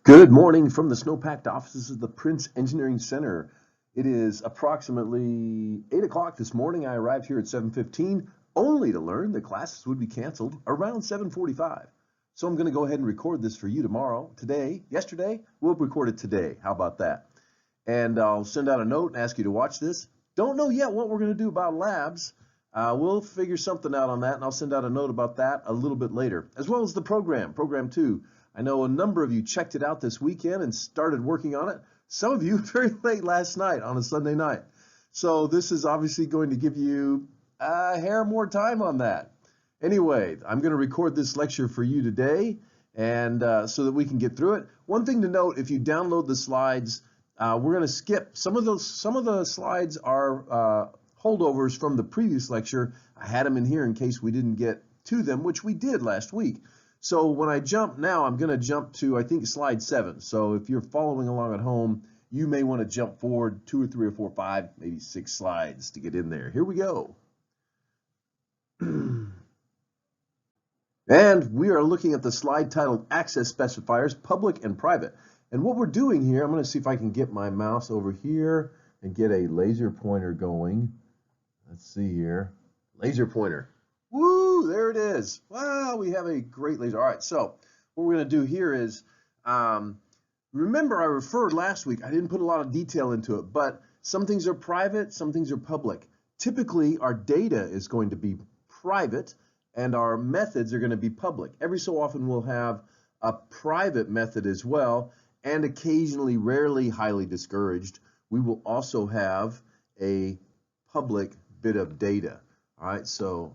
Good morning from the snow-packed offices of the Prince Engineering Center. It is approximately 8 o'clock this morning. I arrived here at 7:15, only to learn that classes would be canceled around 7:45. So I'm going to go ahead and record this for you tomorrow. Yesterday, we'll record it today. How about that? And I'll send out a note and ask you to watch this. Don't know yet what we're going to do about labs. We'll figure something out on that, and I'll send out a note about that a little bit later, as well as the program 2. I know a number of you checked it out this weekend and started working on it. Some of you very late last night on a Sunday night. So this is obviously going to give you a hair more time on that. Anyway, I'm going to record this lecture for you today, and so that we can get through it. One thing to note: if you download the slides, we're going to skip some of those. Some of the slides are holdovers from the previous lecture. I had them in here in case we didn't get to them, which we did last week. So when I jump now, I'm going to jump to, I think, slide 7. So if you're following along at home, you may want to jump forward 2 or 3 or 4, 5, maybe 6 slides to get in there. Here we go. And we are looking at the slide titled Access Specifiers, Public and Private. And what we're doing here, I'm going to see if I can get my mouse over here and get a laser pointer going. Let's see here. Laser pointer. Woo, there it is. Wow, we have a great laser. All right, so what we're going to do here is, remember I referred last week, I didn't put a lot of detail into it, but some things are private, some things are public. Typically, our data is going to be private, and our methods are going to be public. Every so often, we'll have a private method as well, and occasionally, rarely, highly discouraged, we will also have a public bit of data. All right, so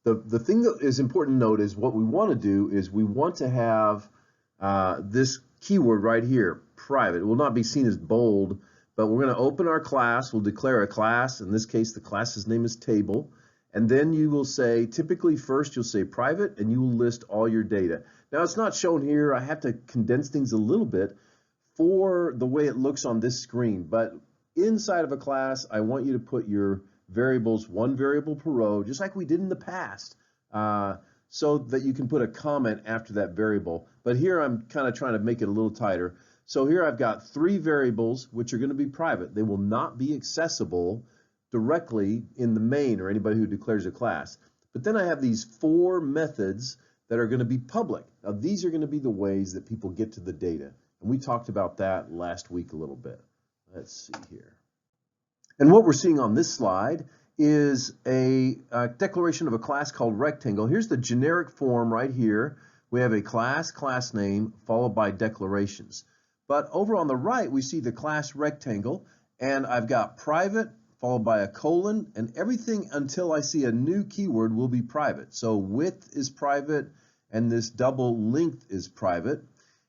the thing that is important to note is what we want to do is we want to have this keyword right here, private. It will not be seen as bold, but we're going to open our class. We'll declare a class. In this case, the class's name is table. And then you will say, typically first you'll say private, and you will list all your data. Now, it's not shown here. I have to condense things a little bit for the way it looks on this screen, but inside of a class, I want you to put your variables, one variable per row, just like we did in the past, so that you can put a comment after that variable. But here I'm kind of trying to make it a little tighter. So here I've got 3 variables, which are going to be private. They will not be accessible directly in the main or anybody who declares a class. But then I have these 4 methods that are going to be public. Now, these are going to be the ways that people get to the data. And we talked about that last week a little bit. Let's see here. And what we're seeing on this slide is a declaration of a class called rectangle. Here's the generic form right here. We have a class name, followed by declarations. But over on the right, we see the class rectangle, and I've got private, followed by a colon, and everything until I see a new keyword will be private. So width is private, and this double length is private.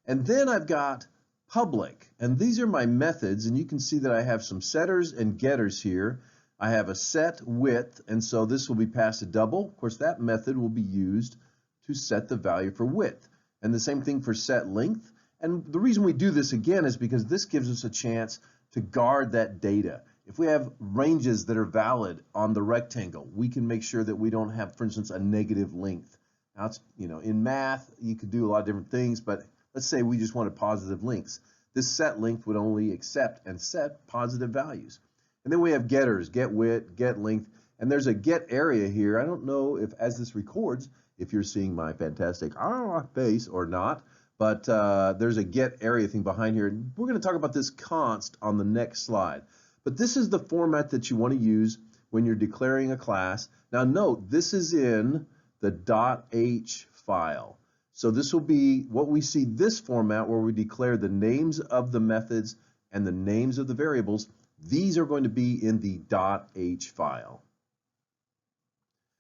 And then I've got public, and these are my methods, and you can see that I have some setters and getters here. I have a set width, and so this will be passed a double. Of course, that method will be used to set the value for width, and the same thing for set length. And the reason we do this again is because this gives us a chance to guard that data. If we have ranges that are valid on the rectangle, we can make sure that we don't have, for instance, a negative length. Now, it's, in math, you could do a lot of different things, but let's say we just wanted positive lengths. This set length would only accept and set positive values. And then we have getters, get width, get length, and there's a get area here. I don't know if, as this records, if you're seeing my fantastic face or not, but there's a get area thing behind here. And we're going to talk about this const on the next slide. But this is the format that you want to use when you're declaring a class. Now note, this is in the .h file. So this will be what we see this format where we declare the names of the methods and the names of the variables. These are going to be in the .h file.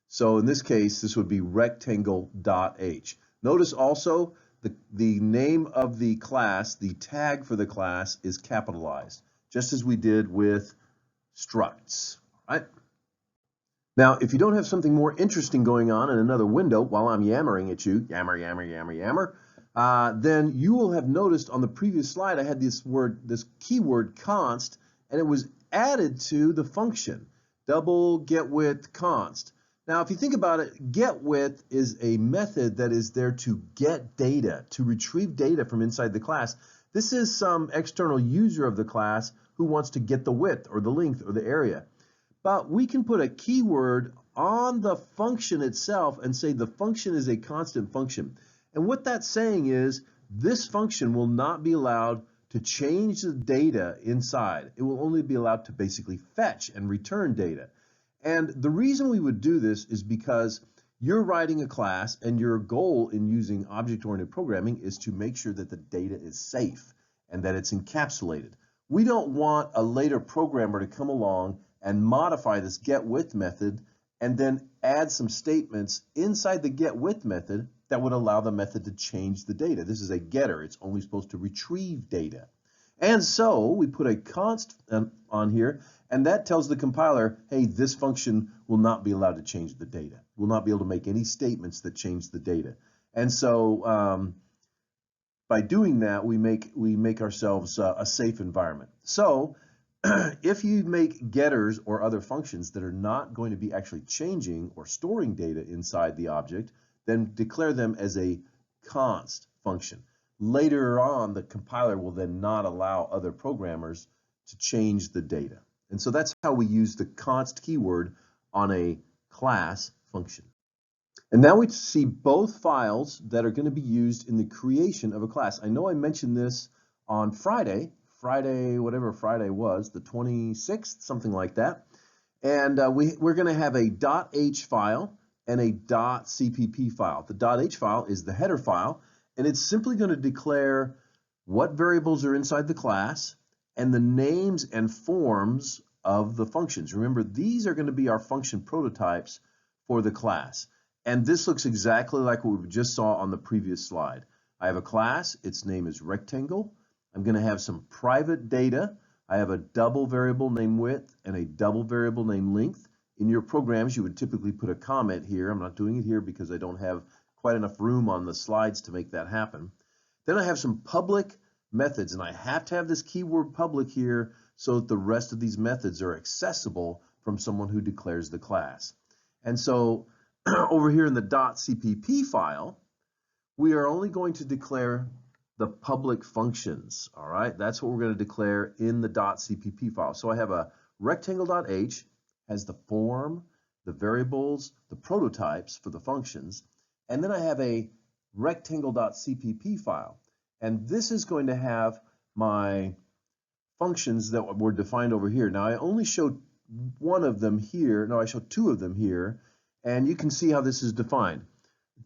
So in this case, this would be rectangle.h. Notice also the name of the class, the tag for the class is capitalized, just as we did with structs, right? Now, if you don't have something more interesting going on in another window while I'm yammering at you, yammer, yammer, yammer, yammer, then you will have noticed on the previous slide I had this keyword const, and it was added to the function, double get width const. Now, if you think about it, getWith is a method that is there to get data, to retrieve data from inside the class. This is some external user of the class who wants to get the width or the length or the area. But we can put a keyword on the function itself and say the function is a constant function. And what that's saying is this function will not be allowed to change the data inside. It will only be allowed to basically fetch and return data. And the reason we would do this is because you're writing a class and your goal in using object-oriented programming is to make sure that the data is safe and that it's encapsulated. We don't want a later programmer to come along and modify this getWith method and then add some statements inside the getWith method that would allow the method to change the data. This is a getter. It's only supposed to retrieve data. And so we put a const on here, and that tells the compiler, hey, this function will not be allowed to change the data. We'll not be able to make any statements that change the data. And so by doing that, we make ourselves a safe environment. So if you make getters or other functions that are not going to be actually changing or storing data inside the object, then declare them as a const function. Later on, the compiler will then not allow other programmers to change the data. And so that's how we use the const keyword on a class function. And now we see both files that are going to be used in the creation of a class. I know I mentioned this on Friday, whatever Friday was, the 26th, something like that. And we're going to have a .h file and a .cpp file. The .h file is the header file, and it's simply going to declare what variables are inside the class and the names and forms of the functions. Remember, these are going to be our function prototypes for the class. And this looks exactly like what we just saw on the previous slide. I have a class, its name is rectangle. I'm going to have some private data. I have a double variable named width and a double variable named length. In your programs, you would typically put a comment here. I'm not doing it here because I don't have quite enough room on the slides to make that happen. Then I have some public methods, and I have to have this keyword public here so that the rest of these methods are accessible from someone who declares the class. And so over here in the .cpp file, we are only going to declare the public functions, all right? That's what we're going to declare in the .cpp file. So I have a rectangle.h has the form, the variables, the prototypes for the functions, and then I have a rectangle.cpp file. And this is going to have my functions that were defined over here. Now I only showed one of them here. No, I showed two of them here. And you can see how this is defined.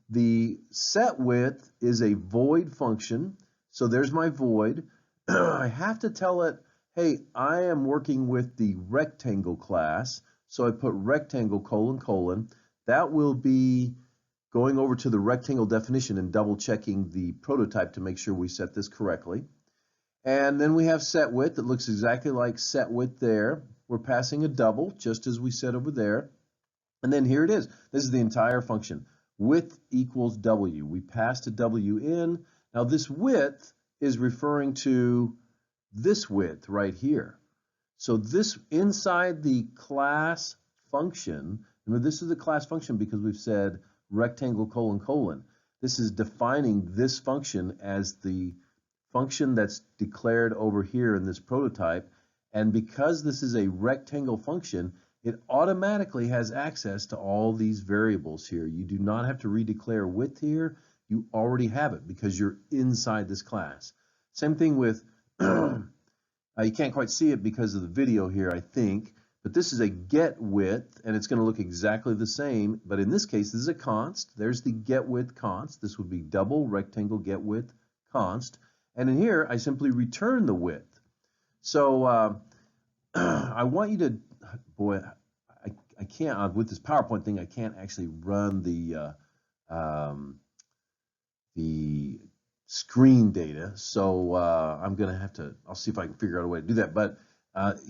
The setWidth is a void function. So there's my void. I have to tell it, hey, I am working with the rectangle class. So I put rectangle : : that will be going over to the rectangle definition and double checking the prototype to make sure we set this correctly. And then we have setWidth that looks exactly like setWidth there. We're passing a double, just as we said over there. And then here it is. This is the entire function. Width equals W. We passed a W in. Now this width is referring to this width right here. So this inside the class function, remember this is the class function because we've said rectangle : : this is defining this function as the function that's declared over here in this prototype. And because this is a rectangle function, it automatically has access to all these variables here. You do not have to redeclare width here. You already have it because you're inside this class. Same thing with, you can't quite see it because of the video here, I think, but this is a getWidth, and it's going to look exactly the same, but in this case, this is a const. There's the getWidth const. This would be double rectangle getWidth const, and in here, I simply return the width. So I want you to, boy, I can't, with this PowerPoint thing, I can't actually run the screen data. So I'm going to have to, I'll see if I can figure out a way to do that. But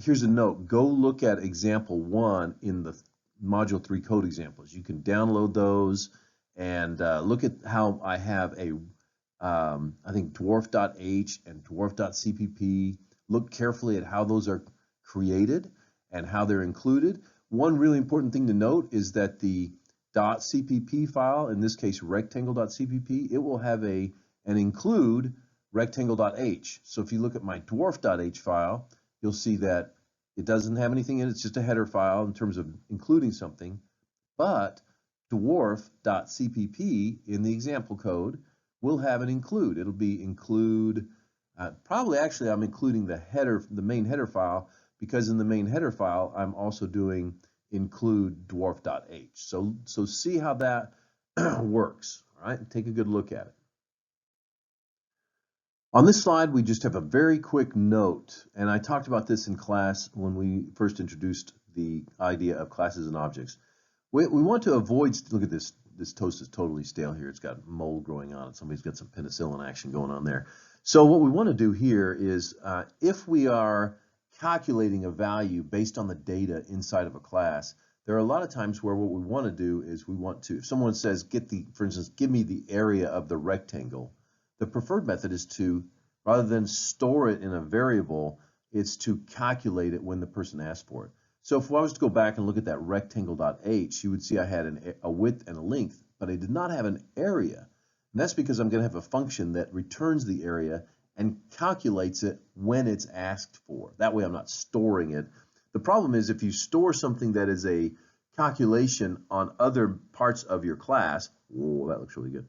here's a note. Go look at example 1 in the module 3 code examples. You can download those and look at how I have a, I think dwarf.h and dwarf.cpp. Look carefully at how those are created and how they're included. One really important thing to note is that the .cpp file, in this case rectangle.cpp, it will have an include rectangle.h. So if you look at my dwarf.h file, you'll see that it doesn't have anything in it. It's just a header file in terms of including something. But dwarf.cpp in the example code will have an include. It'll be include, probably actually I'm including the header, the main header file, because in the main header file I'm also doing include dwarf.h. So see how that works. All right, take a good look at it. On this slide, we just have a very quick note, and I talked about this in class when we first introduced the idea of classes and objects. We want to avoid, look at this, this toast is totally stale here. It's got mold growing on it. Somebody's got some penicillin action going on there. So what we want to do here is if we are calculating a value based on the data inside of a class, there are a lot of times where what we want to do is we want to, if someone says, for instance, give me the area of the rectangle, the preferred method is to, rather than store it in a variable, it's to calculate it when the person asks for it. So if I was to go back and look at that rectangle.h, you would see I had a width and a length, but I did not have an area. And that's because I'm going to have a function that returns the area and calculates it when it's asked for. That way I'm not storing it. The problem is if you store something that is a calculation on other parts of your class, whoa, that looks really good,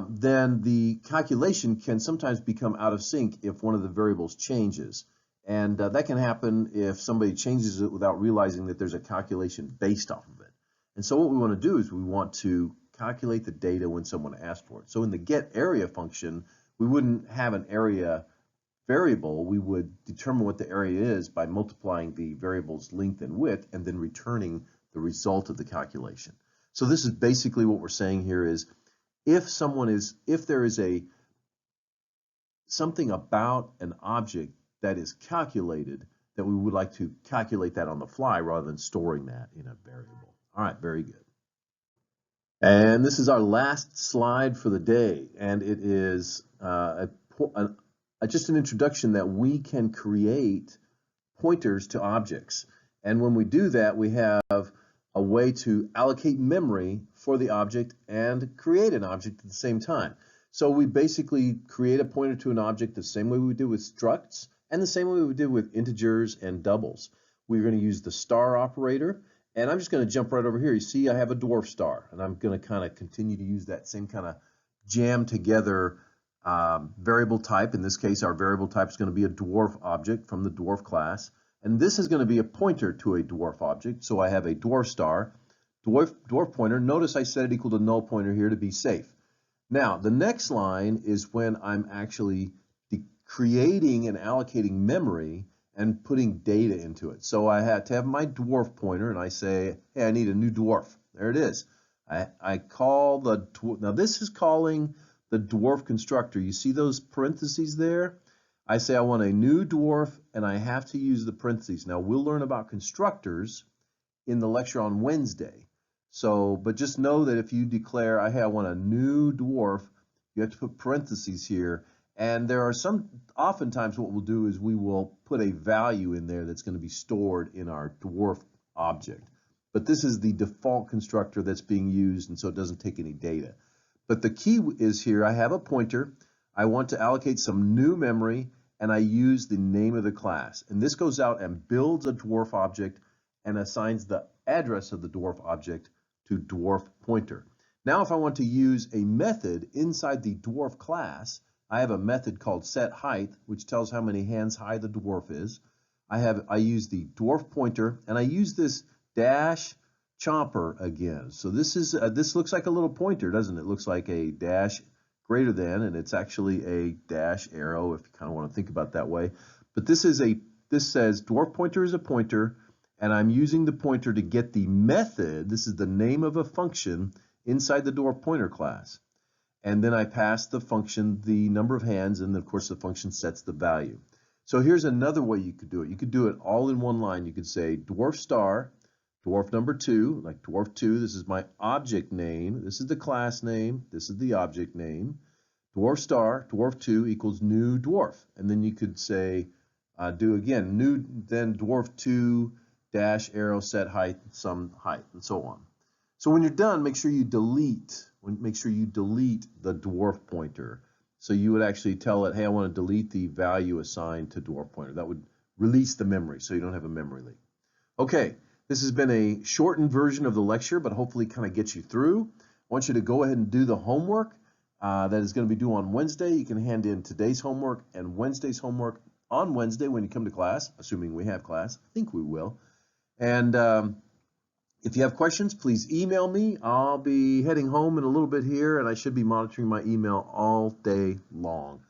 then the calculation can sometimes become out of sync if one of the variables changes. And that can happen if somebody changes it without realizing that there's a calculation based off of it. And so what we want to do is we want to calculate the data when someone asks for it. So in the getArea function, we wouldn't have an area variable. We would determine what the area is by multiplying the variable's length and width and then returning the result of the calculation. So this is basically what we're saying here is if there is something about an object that is calculated, that we would like to calculate that on the fly rather than storing that in a variable. All right, very good. And this is our last slide for the day, and it is just an introduction that we can create pointers to objects. And when we do that, we have a way to allocate memory for the object and create an object at the same time. So we basically create a pointer to an object the same way we do with structs, and the same way we did with integers and doubles. We're going to use the star operator, and I'm just going to jump right over here. You see I have a dwarf star, and I'm going to kind of continue to use that same kind of jam together variable type. In this case, our variable type is going to be a dwarf object from the dwarf class, and this is going to be a pointer to a dwarf object. So I have a dwarf star, dwarf pointer. Notice I set it equal to null pointer here to be safe. Now, the next line is when I'm actually creating and allocating memory and putting data into it. So I had to have my dwarf pointer, and I say, hey, I need a new dwarf. There it is. I call now this is calling the dwarf constructor. You see those parentheses there? I say I want a new dwarf, and I have to use the parentheses. Now, we'll learn about constructors in the lecture on Wednesday. So, but just know that if you declare, hey, I want a new dwarf, you have to put parentheses here. And there are oftentimes what we'll do is we will put a value in there that's going to be stored in our dwarf object. But this is the default constructor that's being used, and so it doesn't take any data. But the key is here, I have a pointer, I want to allocate some new memory, and I use the name of the class. And this goes out and builds a dwarf object and assigns the address of the dwarf object to dwarf pointer. Now if I want to use a method inside the dwarf class, I have a method called setHeight, which tells how many hands high the dwarf is. I use the dwarf pointer, and I use this dash chomper again. So this looks like a little pointer, doesn't it? It looks like a dash greater than, and it's actually a dash arrow if you kind of want to think about it that way. But this says dwarf pointer is a pointer, and I'm using the pointer to get the method. This is the name of a function inside the dwarf pointer class. And then I pass the function the number of hands, and of course the function sets the value. So here's another way you could do it. You could do it all in one line. You could say dwarf star, dwarf number 2, like dwarf 2, this is my object name, this is the class name, this is the object name. Dwarf star, dwarf 2 equals new dwarf. And then you could say, do again, then dwarf 2 dash arrow set height, some height, and so on. So when you're done, make sure you delete the dwarf pointer. So you would actually tell it, hey, I want to delete the value assigned to dwarf pointer. That would release the memory so you don't have a memory leak. Okay, this has been a shortened version of the lecture, but hopefully kind of gets you through. I want you to go ahead and do the homework that is going to be due on Wednesday. You can hand in today's homework and Wednesday's homework on Wednesday when you come to class, assuming we have class. I think we will. And if you have questions, please email me. I'll be heading home in a little bit here, and I should be monitoring my email all day long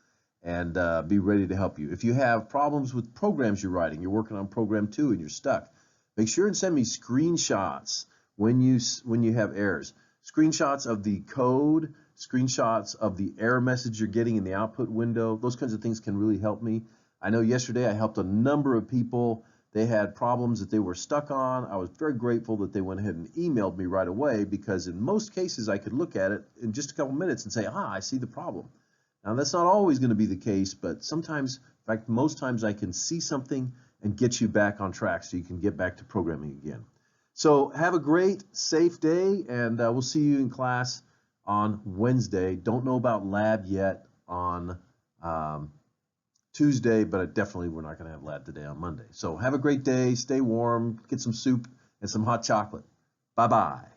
and be ready to help you. If you have problems with programs you're writing, you're working on program 2 and you're stuck, make sure and send me screenshots when you have errors. Screenshots of the code, screenshots of the error message you're getting in the output window. Those kinds of things can really help me. I know yesterday I helped a number of people. They had problems that they were stuck on. I was very grateful that they went ahead and emailed me right away, because in most cases I could look at it in just a couple minutes and say, I see the problem. Now that's not always going to be the case, but sometimes, in fact, most times I can see something and get you back on track so you can get back to programming again. So have a great, safe day, and we'll see you in class on Wednesday. Don't know about lab yet on Tuesday, but definitely we're not going to have lab today on Monday. So have a great day, stay warm, get some soup and some hot chocolate. Bye-bye.